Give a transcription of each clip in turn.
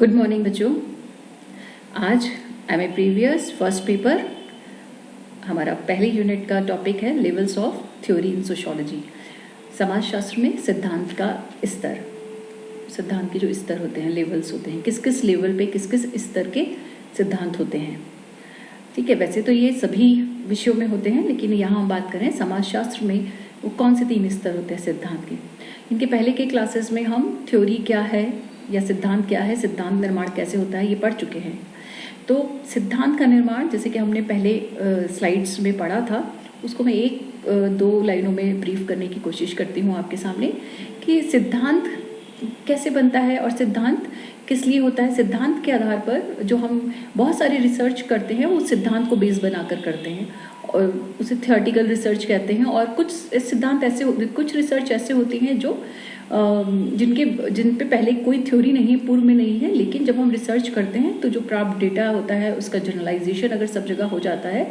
Good morning बच्चों। आज MA previous first paper हमारा पहले यूनिट का टॉपिक है levels of theory in sociology. समाजशास्त्र में सिद्धांत का स्तर, सिद्धांत के जो स्तर होते हैं, लेवल्स होते हैं, किस किस लेवल पे किस किस स्तर के सिद्धांत होते हैं। ठीक है, वैसे तो ये सभी विषयों में होते हैं, लेकिन यहाँ हम बात करें समाजशास्त्र में वो कौन से 3 स्तर होते हैं सिद्धांत के। इनके पहले के क्लासेस में हम थ्योरी क्या है या सिद्धांत क्या है, सिद्धांत निर्माण कैसे होता है, ये पढ़ चुके हैं। तो सिद्धांत का निर्माण जैसे कि हमने पहले स्लाइड्स में पढ़ा था, उसको मैं 1-2 लाइनों में ब्रीफ करने की कोशिश करती हूँ आपके सामने कि सिद्धांत कैसे बनता है और सिद्धांत किस लिए होता है। सिद्धांत के आधार पर जो हम बहुत सारी रिसर्च करते हैं वो सिद्धांत को बेस बनाकर करते हैं और उसे थियोरेटिकल रिसर्च कहते हैं। और कुछ सिद्धांत ऐसे, कुछ रिसर्च ऐसे होती हैं जो जिन पे पहले कोई थ्योरी नहीं, पूर्व में नहीं है, लेकिन जब हम रिसर्च करते हैं तो जो प्राप्त डेटा होता है उसका जनरलाइजेशन अगर सब जगह हो जाता है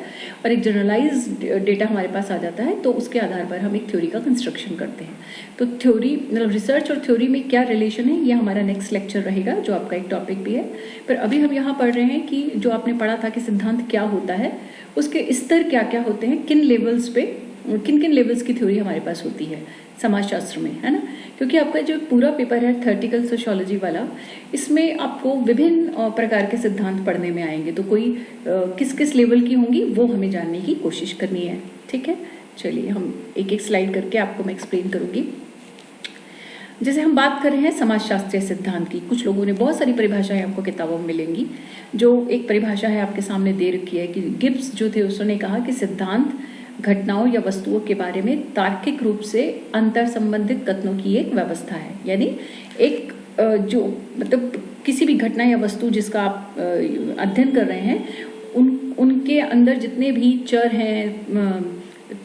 और एक जनरलाइज डेटा हमारे पास आ जाता है तो उसके आधार पर हम एक थ्योरी का कंस्ट्रक्शन करते हैं। तो थ्योरी मतलब रिसर्च और थ्योरी में क्या रिलेशन है, ये हमारा नेक्स्ट लेक्चर रहेगा जो आपका एक टॉपिक भी है। पर अभी हम यहाँ पढ़ रहे हैं कि जो आपने पढ़ा था कि सिद्धांत क्या होता है, उसके स्तर क्या क्या होते हैं, किन लेवल्स पे किन किन लेवल्स की थ्योरी हमारे पास होती है समाजशास्त्र में, है ना। क्योंकि आपका जो पूरा पेपर है थियोरेटिकल सोशियोलॉजी वाला, इसमें आपको विभिन्न प्रकार के सिद्धांत पढ़ने में आएंगे। तो कोई किस किस लेवल की होंगी वो हमें जानने की कोशिश करनी है। ठीक है, चलिए हम एक एक स्लाइड करके आपको मैं एक्सप्लेन करूंगी। जैसे हम बात कर रहे हैं समाजशास्त्रीय सिद्धांत की, कुछ लोगों ने बहुत सारी परिभाषाएं आपको किताबों में मिलेंगी। जो एक परिभाषा है आपके सामने दे रखी है कि गिब्स जो थे उसने कहा कि सिद्धांत घटनाओं या वस्तुओं के बारे में तार्किक रूप से अंतर संबंधित कथनों की एक व्यवस्था है। यानी एक जो मतलब किसी भी घटना या वस्तु जिसका आप अध्ययन कर रहे हैं, उनके अंदर जितने भी चर हैं,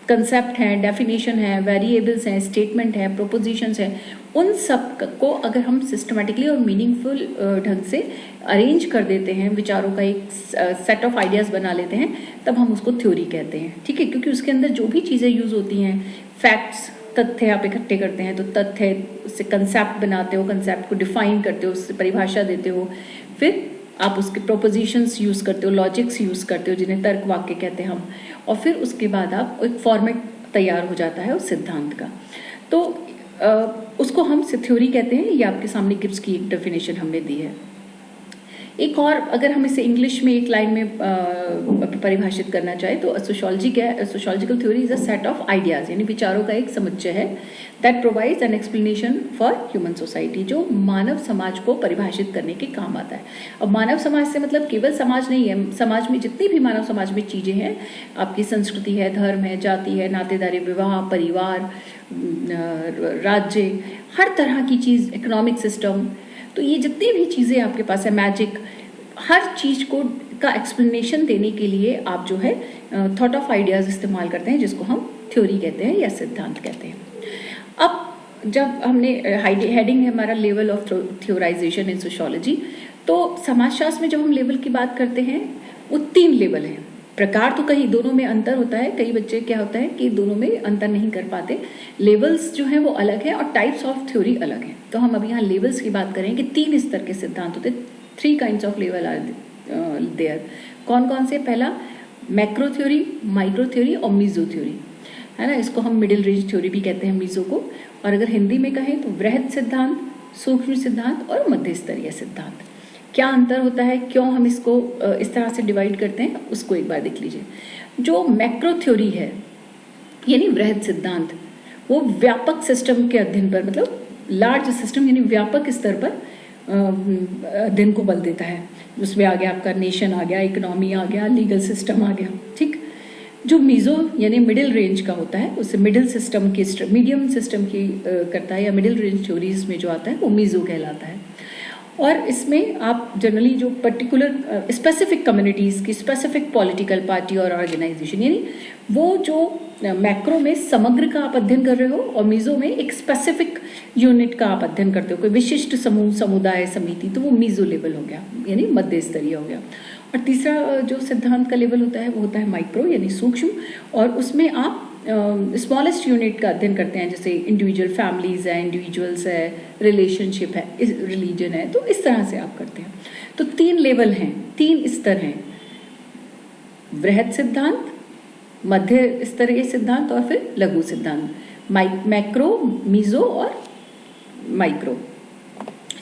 कंसेप्ट हैं, डेफिनेशन है, वेरिएबल्स हैं, स्टेटमेंट है, प्रोपोजिशंस हैं, उन सब को अगर हम सिस्टमेटिकली और मीनिंगफुल ढंग से अरेंज कर देते हैं, विचारों का एक सेट ऑफ आइडियाज बना लेते हैं, तब हम उसको थ्योरी कहते हैं। ठीक है, क्योंकि उसके अंदर जो भी चीज़ें यूज होती हैं, फैक्ट्स, तथ्य आप इकट्ठे करते हैं, तो तथ्य उससे कंसेप्ट बनाते हो, कंसेप्ट को डिफाइन करते हो, उससे परिभाषा देते हो, फिर आप उसके प्रोपोजिशंस यूज करते हो, लॉजिक्स यूज करते हो जिन्हें तर्क वाक्य कहते हैं हम, और फिर उसके बाद आप एक फॉर्मेट तैयार हो जाता है उस सिद्धांत का। तो उसको हम थ्योरी कहते हैं। ये आपके सामने गिब्स की एक डेफिनेशन हमने दी है। एक और अगर हम इसे इंग्लिश में एक लाइन में परिभाषित करना चाहे तो सोशियोलॉजी क्या है, sociological theory is a set of ideas, यानी विचारों का एक समुच्चय है that provides an explanation for human society, जो मानव समाज को परिभाषित करने के काम आता है। अब मानव समाज से मतलब केवल समाज नहीं है, समाज में जितनी भी मानव समाज में चीजें हैं, आपकी संस्कृति है, धर्म है, जाति है, नातेदारी, विवाह, परिवार, राज्य, हर तरह की चीज, इकोनॉमिक सिस्टम, तो ये जितनी भी चीज़ें आपके पास है, मैजिक, हर चीज़ को का एक्सप्लेनेशन देने के लिए आप जो है थॉट ऑफ आइडियाज इस्तेमाल करते हैं, जिसको हम थ्योरी कहते हैं या सिद्धांत कहते हैं। अब जब हमने हेडिंग है हमारा लेवल ऑफ थ्योराइजेशन इन सोशियोलॉजी, तो समाजशास्त्र में जब हम लेवल की बात करते हैं वो 3 लेवल हैं। प्रकार तो कहीं दोनों में अंतर होता है, कई बच्चे क्या होता है कि दोनों में अंतर नहीं कर पाते। लेवल्स जो हैं वो अलग है और टाइप्स ऑफ थ्योरी अलग है। तो हम अभी यहाँ लेवल्स की बात करें कि 3 स्तर के सिद्धांत होते, 3 kinds of level are there. कौन कौन से? पहला मैक्रो थ्योरी, माइक्रो थ्योरी और मीजो थ्योरी, है ना। इसको हम मिडिल रेंज थ्योरी भी कहते हैं, मीजो को। और अगर हिंदी में कहें तो वृहद सिद्धांत, सूक्ष्म सिद्धांत और मध्य स्तरीय सिद्धांत। क्या अंतर होता है, क्यों हम इसको इस तरह से डिवाइड करते हैं, उसको एक बार देख लीजिए। जो मैक्रो थ्योरी है यानी वृहद सिद्धांत, वो व्यापक सिस्टम के अध्ययन पर, मतलब लार्ज सिस्टम यानी व्यापक स्तर पर अध्ययन को बल देता है। उसमें आ गया आपका नेशन आ गया, इकोनॉमी आ गया, लीगल सिस्टम आ गया। ठीक। जो मीजो यानी मिडिल रेंज का होता है, उसे मिडिल सिस्टम की, मीडियम सिस्टम की करता है, या मिडिल रेंज थ्योरीज में जो आता है वो मीजो कहलाता है। और इसमें आप जनरली जो पर्टिकुलर स्पेसिफिक कम्युनिटीज़ की, स्पेसिफिक पॉलिटिकल पार्टी और ऑर्गेनाइजेशन, यानी वो जो मैक्रो में समग्र का आप अध्ययन कर रहे हो और मीजो में एक स्पेसिफिक यूनिट का आप अध्ययन करते हो, कोई विशिष्ट समूह, समुदाय, समिति, तो वो मीजो लेवल हो गया, यानी मध्य स्तरीय हो गया। और तीसरा जो सिद्धांत का लेवल होता है वो होता है माइक्रो यानी सूक्ष्म, और उसमें आप स्मॉलेस्ट यूनिट का अध्ययन करते हैं, जैसे इंडिविजुअल फैमिलीज है, इंडिविजुअल्स है, रिलेशनशिप है, रिलीजन है, तो इस तरह से आप करते हैं। तो 3 लेवल हैं, 3 स्तर हैं, वृहद सिद्धांत, मध्य स्तरीय सिद्धांत और फिर लघु सिद्धांत, मैक्रो, मीजो और माइक्रो।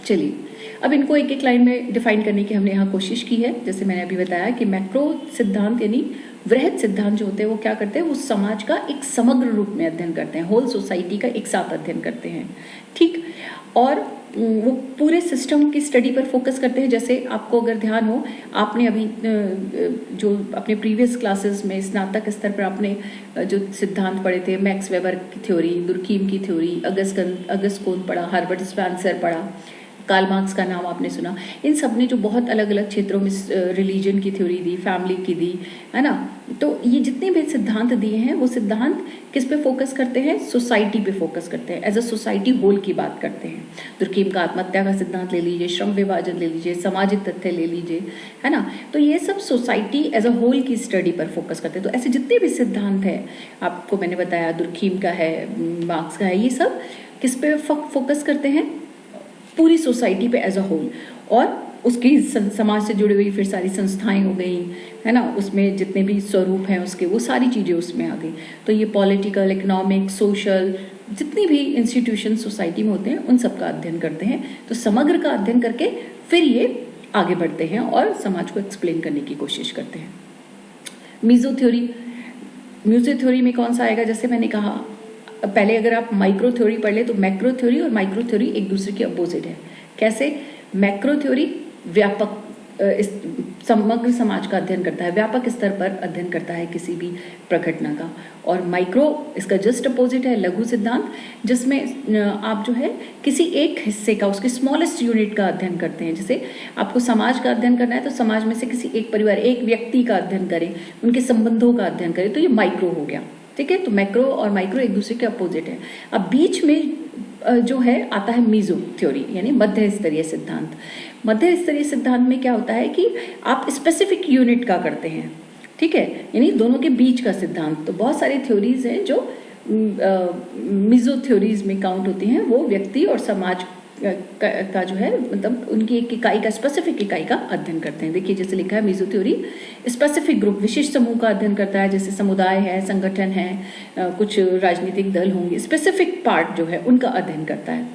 चलिए अब इनको एक एक लाइन में डिफाइन करने की हमने यहाँ कोशिश की है। जैसे मैंने अभी बताया कि मैक्रो सिद्धांत यानी वृहद सिद्धांत जो होते हैं वो क्या करते हैं, वो समाज का एक समग्र रूप में अध्ययन करते हैं, होल सोसाइटी का एक साथ अध्ययन करते हैं, ठीक। और वो पूरे सिस्टम की स्टडी पर फोकस करते हैं। जैसे आपको अगर ध्यान हो, आपने अभी जो अपने प्रीवियस क्लासेस में स्नातक स्तर पर आपने जो सिद्धांत पढ़े थे, मैक्स वेबर की थ्योरी, दुर्कीम की थ्योरी, अगस्कोन पढ़ा, हार्वर्ड स्पेंसर पढ़ा, कार्ल मार्क्स का नाम आपने सुना। इन सब ने जो बहुत अलग अलग क्षेत्रों में रिलीजन की थ्योरी दी, फैमिली की दी, है ना। तो ये जितने भी सिद्धांत दिए हैं वो सिद्धांत किस पे फोकस करते हैं, सोसाइटी पे फोकस करते हैं, एज अ सोसाइटी होल की बात करते हैं। दुर्कीम का आत्महत्या का सिद्धांत ले लीजिए, श्रम विभाजन ले लीजिए, सामाजिक तथ्य ले लीजिए, है ना। तो ये सब सोसाइटी एज अ होल की स्टडी पर फोकस करते हैं। तो ऐसे जितने भी सिद्धांत हैं, आपको मैंने बताया दुर्कीम का है, मार्क्स का है, ये सब किस पे फोकस करते हैं, पूरी सोसाइटी पे एज अ होल। और उसकी समाज से जुड़ी हुई फिर सारी संस्थाएं हो गई, है ना, उसमें जितने भी स्वरूप हैं उसके, वो सारी चीज़ें उसमें आ गई। तो ये पॉलिटिकल, इकोनॉमिक, सोशल, जितनी भी इंस्टीट्यूशन सोसाइटी में होते हैं उन सब का अध्ययन करते हैं। तो समग्र का अध्ययन करके फिर ये आगे बढ़ते हैं और समाज को एक्सप्लेन करने की कोशिश करते हैं। मीजो थ्योरी में कौन सा आएगा, जैसे मैंने कहा पहले, अगर आप माइक्रो थ्योरी पढ़ ले तो मैक्रो थ्योरी और माइक्रो थ्योरी एक दूसरे के अपोजिट है। कैसे, मैक्रो थ्योरी व्यापक समग्र समाज का अध्ययन करता है, व्यापक स्तर पर अध्ययन करता है किसी भी प्रघटना का। और माइक्रो इसका जस्ट अपोजिट है, लघु सिद्धांत, जिसमें आप जो है किसी एक हिस्से का, उसके स्मॉलेस्ट यूनिट का अध्ययन करते हैं। जैसे आपको समाज का अध्ययन करना है तो समाज में से किसी एक परिवार, एक व्यक्ति का अध्ययन करें, उनके संबंधों का अध्ययन करें, तो ये माइक्रो हो गया, ठीक है। तो मैक्रो और माइक्रो एक दूसरे के अपोजिट है। अब बीच में जो है आता है मीजो थ्योरी यानी मध्य स्तरीय सिद्धांत। मध्य स्तरीय सिद्धांत में क्या होता है कि आप स्पेसिफिक यूनिट का करते हैं, ठीक है, यानी दोनों के बीच का सिद्धांत। तो बहुत सारी थ्योरीज हैं जो मीजो थ्योरीज में काउंट होती हैं, वो व्यक्ति और समाज का जो है, मतलब उनकी एक इकाई का, स्पेसिफिक इकाई का अध्ययन करते हैं। देखिए जैसे लिखा है, मीजो थ्योरी स्पेसिफिक ग्रुप, विशिष्ट समूह का अध्ययन करता है, जैसे समुदाय है, संगठन है, कुछ राजनीतिक दल होंगे, स्पेसिफिक पार्ट जो है उनका अध्ययन करता है,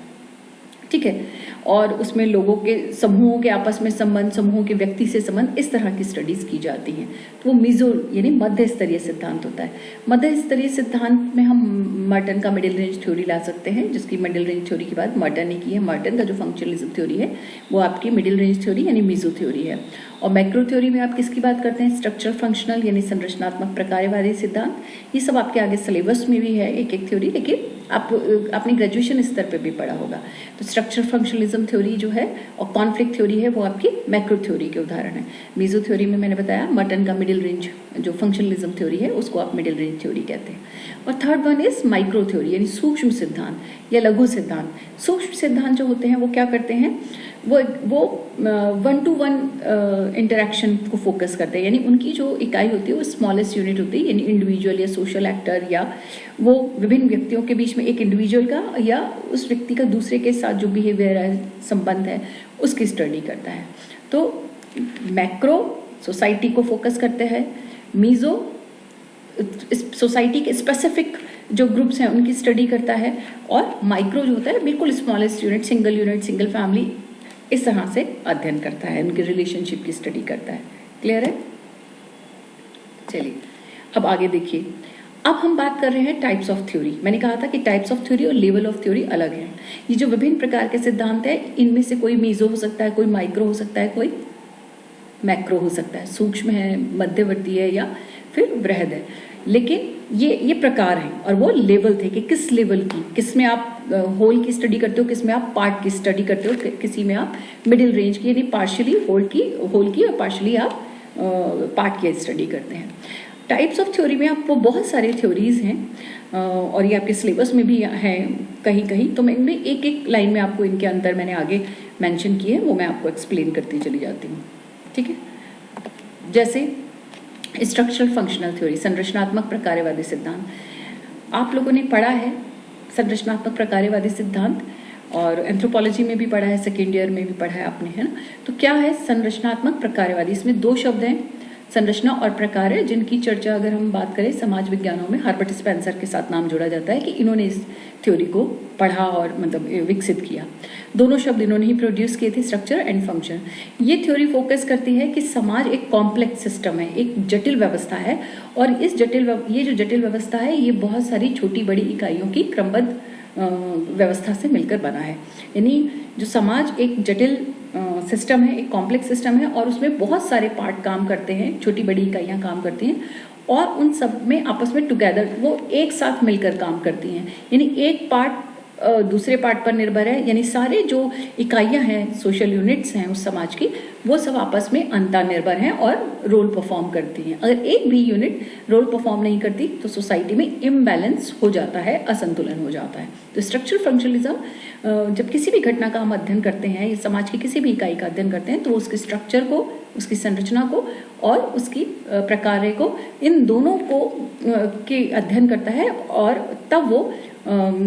ठीक है। और उसमें लोगों के, समूहों के आपस में संबंध, समूहों के व्यक्ति से संबंध, इस तरह की स्टडीज की जाती हैं। तो वो मीजो यानी मध्य स्तरीय सिद्धांत होता है। मध्य स्तरीय सिद्धांत में हम मर्टन का मिडिल रेंज थ्योरी ला सकते हैं, जिसकी मिडिल रेंज थ्योरी की बात मर्टन ने की है। मर्टन का जो फंक्शनलिज्म थ्योरी है वो आपकी मिडिल रेंज थ्योरी यानी मीजो थ्योरी है। और मैक्रो थ्योरी में आप किसकी बात करते हैं, स्ट्रक्चरल फंक्शनल यानी संरचनात्मक प्रकारवादी सिद्धांत। ये सब आपके आगे सिलेबस में भी है एक एक थ्योरी, लेकिन आप अपने ग्रेजुएशन स्तर पे भी पढ़ा होगा। तो स्ट्रक्चरल फंक्शनलिज्म थ्योरी जो है और कॉन्फ्लिक्ट थ्योरी है वो आपकी मैक्रो थ्योरी के उदाहरण है। मीजो थ्योरी में मैंने बताया मर्टन का मिडिल रेंज जो फंक्शनलिज्म थ्योरी है उसको आप मिडिल रेंज थ्योरी कहते हैं। और third one is micro theory यानी सूक्ष्म सिद्धांत या लघु सिद्धांत। सूक्ष्म सिद्धांत जो होते हैं वो क्या करते हैं, वो 1-to-1 इंटरेक्शन को फोकस करते हैं, यानी उनकी जो इकाई होती है वो स्मॉलेस्ट यूनिट होती है, यानी इंडिविजुअल या सोशल एक्टर, या वो विभिन्न व्यक्तियों के बीच में एक इंडिविजुअल का या उस व्यक्ति का दूसरे के साथ जो बिहेवियर है, संबंध है, उसकी स्टडी करता है। तो मैक्रो सोसाइटी को फोकस करते हैं, मीजो सोसाइटी के स्पेसिफिक जो ग्रुप्स हैं उनकी स्टडी करता है, और माइक्रो जो होता है बिल्कुल स्मॉलेस्ट यूनिट, सिंगल फैमिली, इस तरह से अध्ययन करता है, उनके रिलेशनशिप की स्टडी करता है। क्लियर है? चलिए अब आगे देखिए। अब हम बात कर रहे हैं टाइप्स ऑफ थ्योरी। मैंने कहा था कि टाइप्स ऑफ थ्योरी और लेवल ऑफ थ्योरी अलग है। ये जो विभिन्न प्रकार के सिद्धांत है, इनमें से कोई मीजो हो सकता है, कोई माइक्रो हो सकता है, कोई मैक्रो हो सकता है, सूक्ष्म है, मध्यवर्ती है या फिर वृहद है। लेकिन ये प्रकार हैं और वो लेवल थे कि किस लेवल की, किस में आप होल की स्टडी करते हो, किस में आप पार्ट की स्टडी करते हो, किसी में आप मिडिल रेंज की यानी पार्शियली होल की और पार्शियली आप पार्ट की स्टडी करते हैं। टाइप्स ऑफ थ्योरी में आपको बहुत सारे थ्योरीज हैं और ये आपके सिलेबस में भी हैं कहीं कहीं, तो मैं इनमें एक एक लाइन में आपको इनके अंतर मैंने आगे मेंशन किए हैं, वो मैं आपको एक्सप्लेन करती चली जाती हूँ, ठीक है। जैसे स्ट्रक्चरल फंक्शनल थ्योरी, संरचनात्मक प्रकारवादी सिद्धांत। आप लोगों ने पढ़ा है संरचनात्मक प्रकारवादी सिद्धांत, और एंथ्रोपोलॉजी में भी पढ़ा है, सेकेंड ईयर में भी पढ़ा है आपने, है ना। तो क्या है संरचनात्मक प्रकारवादी, इसमें दो शब्द हैं, संरचना और प्रकार, जिनकी चर्चा अगर हम बात करें समाज विज्ञानों में हर्बर्ट स्पेंसर के साथ नाम जोड़ा जाता है कि इन्होंने इस थ्योरी को पढ़ा और मतलब विकसित किया। दोनों शब्द इन्होंने ही प्रोड्यूस किए थे, स्ट्रक्चर एंड फंक्शन। ये थ्योरी फोकस करती है कि समाज एक कॉम्प्लेक्स सिस्टम है, एक जटिल व्यवस्था है, और ये जो जटिल व्यवस्था है ये बहुत सारी छोटी बड़ी इकाइयों की क्रमबद्ध व्यवस्था से मिलकर बना है। यानी जो समाज एक जटिल सिस्टम है, एक कॉम्प्लेक्स सिस्टम है, और उसमें बहुत सारे पार्ट काम करते हैं, छोटी बड़ी इकाइयाँ काम करती हैं, और उन सब में आपस में टुगेदर वो एक साथ मिलकर काम करती हैं। यानी एक पार्ट दूसरे पार्ट पर निर्भर है, यानी सारे जो इकाइयाँ हैं, सोशल यूनिट्स हैं उस समाज की, वो सब आपस में अंतर्निर्भर हैं और रोल परफॉर्म करती हैं। अगर एक भी यूनिट रोल परफॉर्म नहीं करती तो सोसाइटी में इम्बैलेंस हो जाता है, असंतुलन हो जाता है। तो स्ट्रक्चरल फंक्शनलिज्म, जब किसी भी घटना का हम अध्ययन करते हैं, समाज की किसी भी इकाई का अध्ययन करते हैं, तो उसके स्ट्रक्चर को, उसकी संरचना को और उसकी प्रकार्य को, इन दोनों को के अध्ययन करता है, और तब वो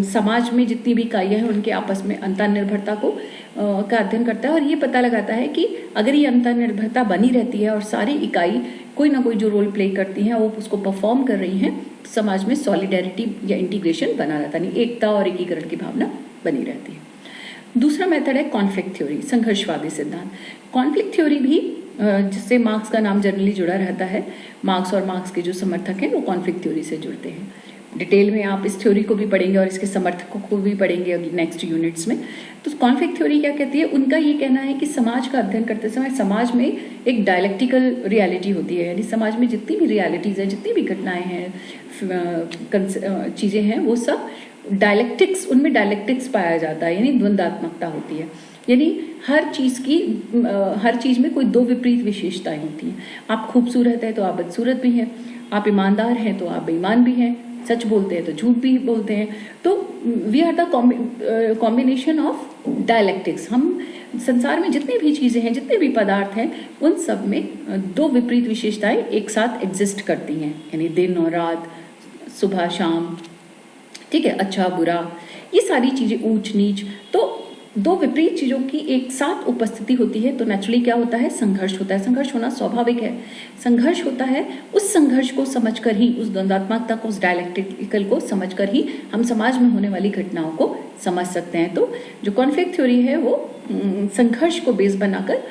समाज में जितनी भी इकाइयाँ हैं उनके आपस में अंतर्निर्भरता को का अध्ययन करता है, और ये पता लगाता है कि अगर ये अंतर्निर्भरता बनी रहती है और सारी इकाई कोई ना कोई जो रोल प्ले करती हैं वो उसको परफॉर्म कर रही हैं, तो समाज में सॉलिडेरिटी या इंटीग्रेशन बना रहता है, एकता और एकीकरण की भावना बनी रहती है। दूसरा मेथड है कॉन्फ्लिक्ट थ्योरी, संघर्षवादी सिद्धांत। कॉन्फ्लिक्ट थ्योरी भी जिससे मार्क्स का नाम जनरली जुड़ा रहता है, मार्क्स और मार्क्स के जो समर्थक हैं वो कॉन्फ्लिक्ट थ्योरी से जुड़ते हैं। डिटेल में आप इस थ्योरी को भी पढ़ेंगे और इसके समर्थकों को भी पढ़ेंगे नेक्स्ट यूनिट्स में। तो कॉन्फ्लिक्ट थ्योरी क्या कहती है? उनका ये कहना है कि समाज का अध्ययन करते समय समाज में एक डायलेक्टिकल रियलिटी होती है, यानी समाज में जितनी भी रियलिटीज़ हैं, जितनी भी घटनाएं हैं, चीज़ें हैं, वो सब डायलेक्टिक्स, उनमें डायलेक्टिक्स पाया जाता है, यानी द्वंद्वात्मकता होती है। यानी हर चीज़ में कोई दो विपरीत विशेषताएं होती हैं। आप खूबसूरत हैं तो आप बदसूरत भी हैं, आप ईमानदार हैं तो आप बेईमान भी हैं, सच बोलते हैं तो झूठ भी बोलते हैं। तो we are the combination of dialectics. हम संसार में जितनी भी चीज़ें हैं, जितने भी पदार्थ हैं, उन सब में दो विपरीत विशेषताएं एक साथ एग्जिस्ट करती हैं, यानी दिन और रात, सुबह शाम, ठीक है, अच्छा बुरा, ये सारी चीज़ें, ऊंच नीच। तो दो विपरीत चीज़ों की एक साथ उपस्थिति होती है, तो नेचुरली क्या होता है? संघर्ष होता है। संघर्ष होना स्वाभाविक है। संघर्ष होता है, उस संघर्ष को समझकर ही, उस द्वंद्वात्मकता को, उस डायलेक्टिकल को समझकर ही हम समाज में होने वाली घटनाओं को समझ सकते हैं। तो जो कॉन्फ्लिक्ट थ्योरी है वो संघर्ष को बेस बनाकर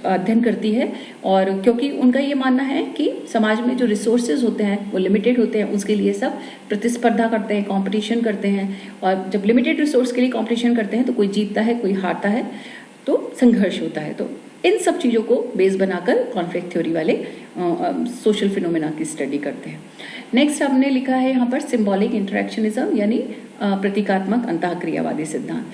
अध्ययन करती है, और क्योंकि उनका ये मानना है कि समाज में जो रिसोर्सेज होते हैं वो लिमिटेड होते हैं, उसके लिए सब प्रतिस्पर्धा करते हैं, कंपटीशन करते हैं, और जब लिमिटेड रिसोर्स के लिए कंपटीशन करते हैं तो कोई जीतता है, कोई हारता है, तो संघर्ष होता है। तो इन सब चीज़ों को बेस बनाकर कॉन्फ्लिक्ट थ्योरी वाले सोशल फिनोमेना की स्टडी करते हैं। नेक्स्ट हमने लिखा है यहाँ पर सिंबॉलिक इंटरेक्शनिज्म, यानी प्रतीकात्मक अंतःक्रियावादी सिद्धांत।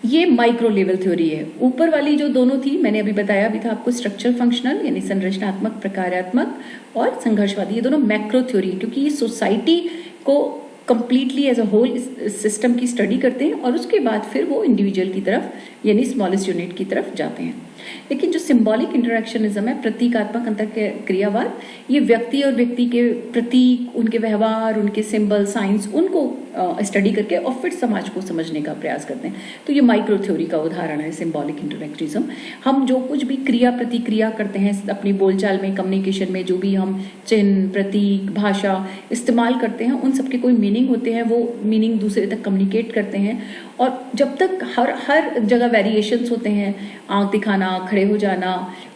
ये माइक्रो लेवल थ्योरी है। ऊपर वाली जो दोनों थी, मैंने अभी बताया भी था आपको, स्ट्रक्चर फंक्शनल यानी संरचनात्मक, प्रकार्यात्मक, और संघर्षवादी, ये दोनों मैक्रो थ्योरी, क्योंकि ये सोसाइटी को completely as a whole system की स्टडी करते हैं, और उसके बाद फिर वो इंडिविजुअल की तरफ यानी स्मॉलेस्ट यूनिट की तरफ जाते हैं। लेकिन जो सिंबॉलिक इंटरेक्शनिज्म है, प्रतीकात्मक अंतःक्रियावाद, ये व्यक्ति और व्यक्ति के प्रतीक, उनके व्यवहार, उनके सिंबल, साइंस, उनको स्टडी करके और फिर समाज को समझने का प्रयास करते हैं। तो ये माइक्रो थ्योरी का उदाहरण है सिंबॉलिक इंटरेक्शनिज्म। हम जो कुछ भी क्रिया प्रतिक्रिया करते हैं अपनी बोलचाल में, कम्युनिकेशन में, जो भी हम चिन्ह, प्रतीक, भाषा इस्तेमाल करते हैं, उन सबके कोई मीनिंग होते हैं, वो मीनिंग दूसरे तक कम्युनिकेट करते हैं। और जब तक हर जगह वेरिएशंस होते हैं, आंख दिखाना, खड़े हो जाना,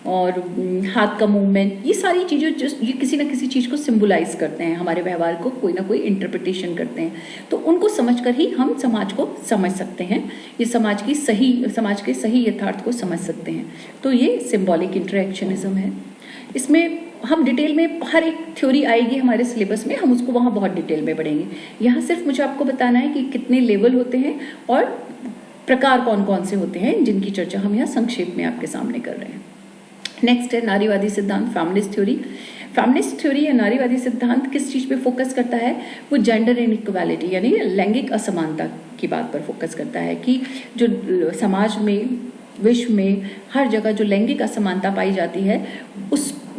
और हाथ का मूवमेंट, ये सारी चीज़ें ये किसी ना किसी चीज़ को सिंबलाइज करते हैं, हमारे व्यवहार को कोई ना कोई इंटरप्रिटेशन करते हैं। तो उनको समझकर ही हम समाज को समझ सकते हैं, ये समाज के सही यथार्थ को समझ सकते हैं। तो ये सिंबॉलिक इंटरेक्शनिज्म है। इसमें हम डिटेल में हर एक थ्योरी आएगी हमारे सिलेबस में, हम उसको वहाँ बहुत डिटेल में पढ़ेंगे। यहाँ सिर्फ मुझे आपको बताना है कि कितने लेवल होते हैं और प्रकार कौन कौन से होते हैं, जिनकी चर्चा हम यहाँ संक्षेप में आपके सामने कर रहे हैं। नेक्स्ट है नारीवादी सिद्धांत, फेमिनिस्ट थ्योरी। फेमिनिस्ट थ्योरी या नारीवादी सिद्धांत किस चीज़ पे फोकस करता है? वो जेंडर इनइक्वालिटी यानी लैंगिक असमानता की बात पर फोकस करता है, कि जो समाज में, विश्व में हर जगह जो लैंगिक असमानता पाई जाती है,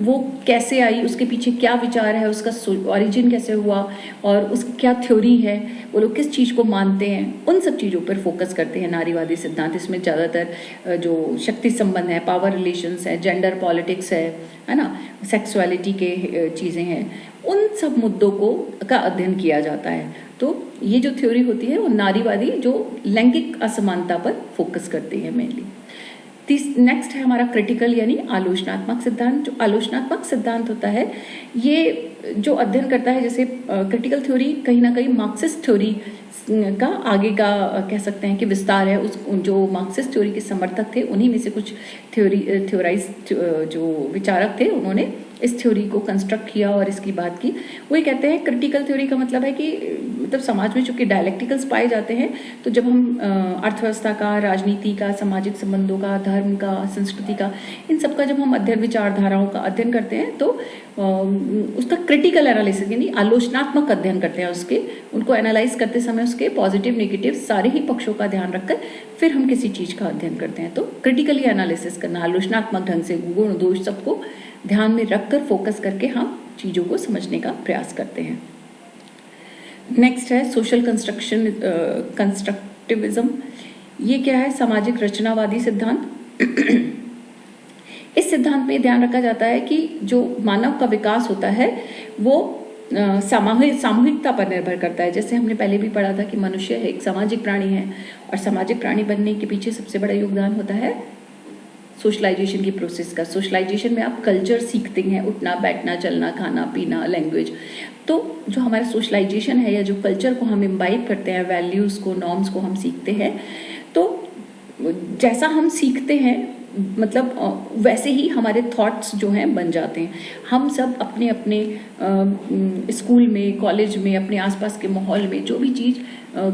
वो कैसे आई, उसके पीछे क्या विचार है, उसका ओरिजिन कैसे हुआ और उसकी क्या थ्योरी है, वो लोग किस चीज़ को मानते हैं, उन सब चीज़ों पर फोकस करते हैं नारीवादी सिद्धांत। इसमें ज़्यादातर जो शक्ति संबंध है, पावर रिलेशंस है, जेंडर पॉलिटिक्स है ना, सेक्सुअलिटी के चीज़ें हैं, उन सब मुद्दों को का अध्ययन किया जाता है। तो ये जो थ्योरी होती है वो नारीवादी जो लैंगिक असमानता पर फोकस करती है मेनली। नेक्स्ट है हमारा क्रिटिकल यानी आलोचनात्मक सिद्धांत। जो आलोचनात्मक सिद्धांत होता है ये जो अध्ययन करता है, जैसे क्रिटिकल थ्योरी कहीं ना कहीं मार्क्सिस्ट थ्योरी का आगे का कह सकते हैं कि विस्तार है। उस जो मार्क्सिस्ट थ्योरी के समर्थक थे उन्हीं में से कुछ थ्योराइज जो विचारक थे उन्होंने इस थ्योरी को कंस्ट्रक्ट किया और इसकी बात की। वो ये कहते हैं क्रिटिकल थ्योरी का मतलब है कि मतलब समाज में चूंकि डायलेक्टिकल्स पाए जाते हैं, तो जब हम अर्थव्यवस्था का, राजनीति का, सामाजिक संबंधों का, धर्म का, संस्कृति का, इन सब का जब हम अध्ययन, विचारधाराओं का अध्ययन करते हैं तो उसका क्रिटिकल एनालिसिस यानी आलोचनात्मक अध्ययन करते हैं। उसके उनको एनालाइज करते समय उसके पॉजिटिव नेगेटिव सारे ही पक्षों का ध्यान रखकर फिर हम किसी चीज का अध्ययन करते हैं। तो क्रिटिकली एनालिसिस करना, आलोचनात्मक ढंग से गुण दोष सबको ध्यान में रखकर फोकस करके हम चीजों को समझने का प्रयास करते हैं। नेक्स्ट है सोशल कंस्ट्रक्टिविज्म। ये क्या है? सामाजिक रचनावादी सिद्धांत। इस सिद्धांत में ध्यान रखा जाता है कि जो मानव का विकास होता है वो सामूहिकता पर निर्भर करता है। जैसे हमने पहले भी पढ़ा था कि मनुष्य एक सामाजिक प्राणी है और सामाजिक प्राणी बनने के पीछे सबसे बड़ा योगदान होता है सोशलाइजेशन की प्रोसेस का। सोशलाइजेशन में आप कल्चर सीखते हैं, उठना बैठना, चलना, खाना पीना, लैंग्वेज। तो जो हमारा सोशलाइजेशन है या जो कल्चर को हम इम्बाइब करते हैं, वैल्यूज़ को, नॉर्म्स को हम सीखते हैं, तो जैसा हम सीखते हैं मतलब वैसे ही हमारे थॉट्स जो हैं बन जाते हैं। हम सब अपने अपने स्कूल में, कॉलेज में, अपने आसपास के माहौल में जो भी चीज़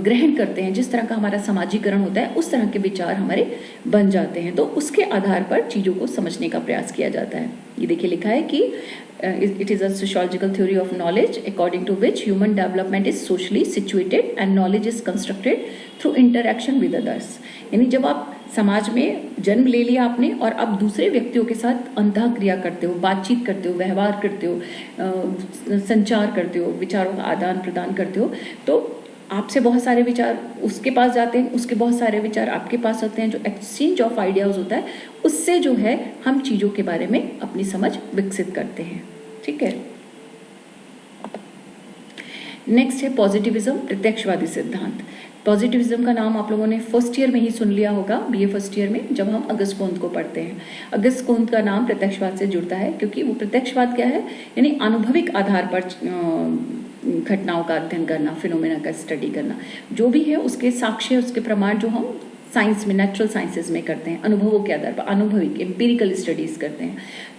ग्रहण करते हैं, जिस तरह का हमारा समाजीकरण होता है उस तरह के विचार हमारे बन जाते हैं। तो उसके आधार पर चीज़ों को समझने का प्रयास किया जाता है। ये देखिए लिखा है कि it is a sociological theory of knowledge according to which human development is socially situated and knowledge is constructed through interaction with others. यानी जब आप समाज में जन्म ले लिया आपने और अब दूसरे व्यक्तियों के साथ अंतःक्रिया करते हो, बातचीत करते हो, व्यवहार करते हो, संचार करते हो, विचारों का आदान प्रदान करते हो, तो आपसे बहुत सारे विचार उसके पास जाते हैं, उसके बहुत सारे विचार आपके पास होते हैं। जो एक्सचेंज ऑफ आइडियाज होता है उससे जो है हम चीज़ों के बारे में अपनी समझ विकसित करते हैं। ठीक है। नेक्स्ट है पॉजिटिविज्म, प्रत्यक्षवादी सिद्धांत। पॉजिटिविज्म का नाम आप लोगों ने फर्स्ट ईयर में ही सुन लिया होगा, बीए फर्स्ट ईयर में, जब हम अगस्त कोंत को पढ़ते हैं। अगस्त कोंत का नाम प्रत्यक्षवाद से जुड़ता है क्योंकि वो प्रत्यक्षवाद क्या है, यानी अनुभविक आधार पर घटनाओं का अध्ययन करना, फिनोमेना का स्टडी करना, जो भी है उसके साक्ष्य, उसके प्रमाण जो हम साइंस में, नेचुरल साइंसेज में करते हैं, अनुभवों के आधार पर अनुभविक एम्पिरिकल स्टडीज करते हैं।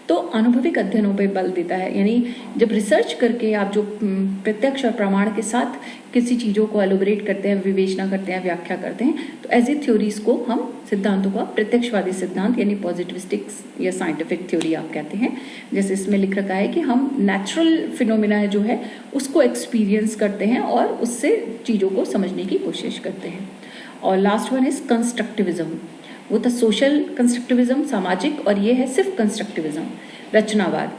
तो अनुभविक अध्ययनों पर बल देता है। यानी जब रिसर्च करके आप जो प्रत्यक्ष और प्रमाण के साथ किसी चीज़ों को एलोबरेट करते हैं, विवेचना करते हैं, व्याख्या करते हैं, तो ऐसी थ्योरीज को हम सिद्धांतों का प्रत्यक्षवादी सिद्धांत यानी पॉजिटिविस्टिक्स या साइंटिफिक थ्योरी आप कहते हैं। जैसे इसमें लिख रखा है कि हम नेचुरल फिनोमिना जो है उसको एक्सपीरियंस करते हैं और उससे चीज़ों को समझने की कोशिश करते हैं। और लास्ट वन इज कंस्ट्रक्टिविज्म। वो था सोशल कंस्ट्रक्टिविज्म, सामाजिक, और ये है सिर्फ कंस्ट्रक्टिविज्म, रचनावाद।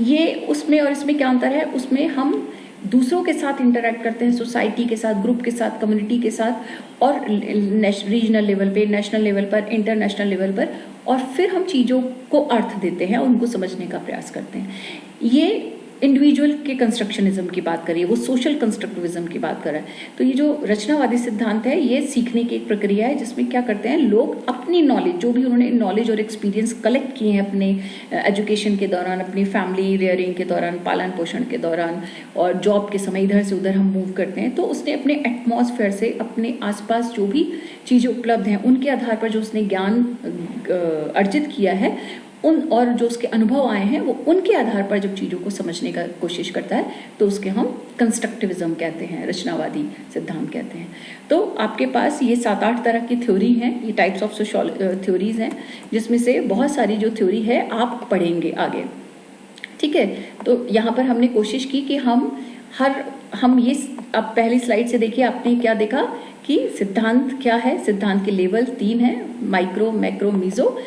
ये उसमें और इसमें क्या अंतर है? उसमें हम दूसरों के साथ इंटरैक्ट करते हैं, सोसाइटी के साथ, ग्रुप के साथ, कम्युनिटी के साथ, और रीजनल लेवल पे, नेशनल लेवल पर, इंटरनेशनल लेवल पर, और फिर हम चीज़ों को अर्थ देते हैं, उनको समझने का प्रयास करते हैं। ये इंडिविजुअल के कंस्ट्रक्शनिज्म की बात करिए, वो सोशल कंस्ट्रक्टिविज्म की बात कर रहा है। तो ये जो रचनावादी सिद्धांत है ये सीखने की एक प्रक्रिया है जिसमें क्या करते हैं लोग अपनी नॉलेज, जो भी उन्होंने नॉलेज और एक्सपीरियंस कलेक्ट किए हैं अपने एजुकेशन के दौरान, अपनी फैमिली रियरिंग के दौरान, पालन पोषण के दौरान, और जॉब के समय इधर से उधर हम मूव करते हैं, तो उसने अपने एटमॉस्फेयर से, अपने आसपास जो भी चीज़ें उपलब्ध हैं उनके आधार पर जो उसने ज्ञान अर्जित किया है उन, और जो उसके अनुभव आए हैं वो उनके आधार पर जब चीज़ों को समझने का कोशिश करता है तो उसके हम कंस्ट्रक्टिविज्म कहते हैं, रचनावादी सिद्धांत कहते हैं। तो आपके पास ये 7-8 तरह की थ्योरी हैं, ये टाइप्स ऑफ थ्योरीज हैं, जिसमें से बहुत सारी जो थ्योरी है आप पढ़ेंगे आगे। ठीक है। तो यहाँ पर हमने कोशिश की कि हम ये, अब पहली स्लाइड से देखिए आपने क्या देखा कि सिद्धांत क्या है। सिद्धांत के लेवल 3 हैं, माइक्रो, मैक्रो, मीजो।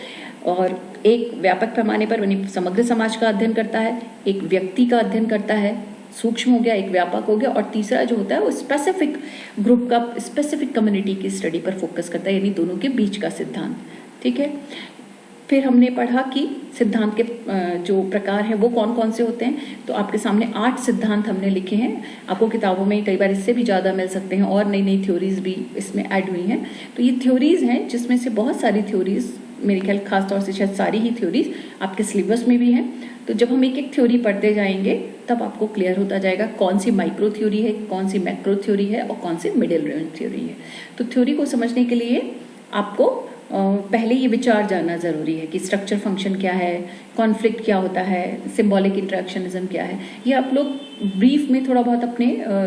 और एक व्यापक पैमाने पर यानी समग्र समाज का अध्ययन करता है, एक व्यक्ति का अध्ययन करता है, सूक्ष्म हो गया, एक व्यापक हो गया, और तीसरा जो होता है वो स्पेसिफिक ग्रुप का, स्पेसिफिक कम्युनिटी की स्टडी पर फोकस करता है, यानी दोनों के बीच का सिद्धांत। ठीक है। फिर हमने पढ़ा कि सिद्धांत के जो प्रकार हैं वो कौन कौन से होते हैं। तो आपके सामने 8 सिद्धांत हमने लिखे हैं। आपको किताबों में कई बार इससे भी ज़्यादा मिल सकते हैं, और नई नई थ्योरीज भी इसमें ऐड हुई हैं। तो ये थ्योरीज हैं जिसमें से बहुत सारी थ्योरीज, मेरे ख्याल खासतौर से शायद सारी ही थ्योरीज आपके सिलेबस में भी हैं। तो जब हम एक एक थ्योरी पढ़ते जाएंगे तब आपको क्लियर होता जाएगा कौन सी माइक्रो थ्योरी है, कौन सी मैक्रो थ्योरी है और कौन सी मिडिल रेंज थ्योरी है। तो थ्योरी को समझने के लिए आपको पहले ये विचार जानना ज़रूरी है कि स्ट्रक्चर फंक्शन क्या है, कॉन्फ्लिक्ट क्या होता है, सिंबॉलिक इंटरेक्शनिज्म क्या है। ये आप लोग ब्रीफ में थोड़ा बहुत अपने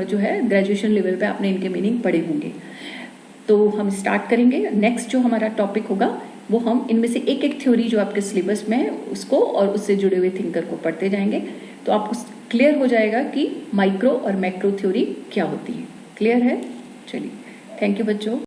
जो है ग्रेजुएशन लेवल पे आपने इनके मीनिंग पढ़े होंगे। तो हम स्टार्ट करेंगे। नेक्स्ट जो हमारा टॉपिक होगा वो हम इनमें से एक एक थ्योरी जो आपके सिलेबस में है उसको और उससे जुड़े हुए थिंकर को पढ़ते जाएंगे। तो आपको क्लियर हो जाएगा कि माइक्रो और मैक्रो थ्योरी क्या होती है। क्लियर है? चलिए, थैंक यू बच्चों।